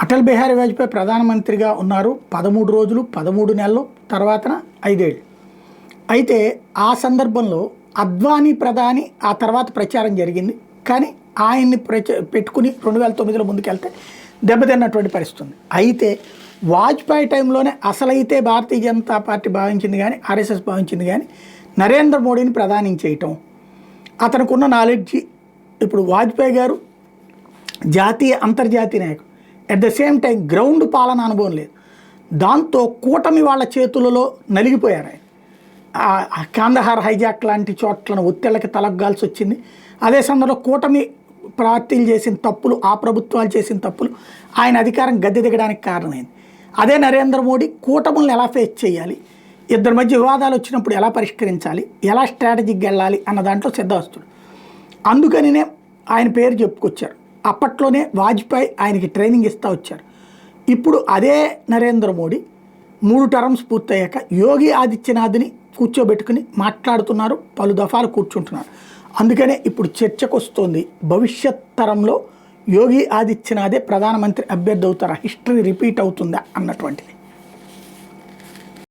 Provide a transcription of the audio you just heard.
అటల్ బిహారీ వాజ్పేయి ప్రధానమంత్రిగా ఉన్నారు 13 రోజులు 13 నెలలు, తర్వాతన 5 ఏళ్ళు. అయితే ఆ సందర్భంలో అద్వానీ ప్రధాని ఆ తర్వాత ప్రచారం జరిగింది. కానీ ఆయన్ని పెట్టుకుని 2009లో ముందుకెళ్తే దెబ్బతిన్నటువంటి పరిస్థితి ఉంది. అయితే వాజ్పేయి టైంలోనే అసలైతే భారతీయ జనతా పార్టీ భావించింది కానీ, ఆర్ఎస్ఎస్ భావించింది కానీ నరేంద్ర మోడీని ప్రధాని చేయటం. అతనికి ఉన్న నాలెడ్జి, ఇప్పుడు వాజ్పేయి గారు జాతీయ అంతర్జాతీయ నాయకుడు, at the same time ground పాలన అనుభవం లేదు. దాంతో కూటమి వాళ్ళ చేతులలో నలిగిపోయారు. ఆయన కాందహార్ హైజాక్ లాంటి చోట్లను ఒత్తిళ్ళకి తలగ్గాల్సి వచ్చింది. అదే సమయంలో కూటమి పార్టీలు చేసిన తప్పులు, ఆ ప్రభుత్వాలు చేసిన తప్పులు ఆయన అధికారం గద్దె దిగడానికి కారణమైంది. అదే నరేంద్ర మోడీ కూటములను ఎలా ఫేస్ చేయాలి, ఇద్దరి మధ్య వివాదాలు వచ్చినప్పుడు ఎలా పరిష్కరించాలి, ఎలా స్ట్రాటజీకి వెళ్ళాలి అన్న దాంట్లో సిద్ధవస్తుడు. అందుకనినే ఆయన పేరు చెప్పుకొచ్చారు. అప్పట్లోనే వాజ్పేయి ఆయనకి ట్రైనింగ్ ఇస్తూ వచ్చారు. ఇప్పుడు అదే నరేంద్ర మోడీ 3 టర్మ్స్ పూర్తయ్యాక యోగి ఆదిత్యనాథ్ని కూర్చోబెట్టుకుని మాట్లాడుతున్నారు, పలు దఫాలు కూర్చుంటున్నారు. అందుకనే ఇప్పుడు చర్చకు వస్తోంది, భవిష్యత్ తరంలో యోగి ఆదిత్యనాథే ప్రధానమంత్రి అభ్యర్థి అవుతారా, హిస్టరీ రిపీట్ అవుతుందా అన్నటువంటిది.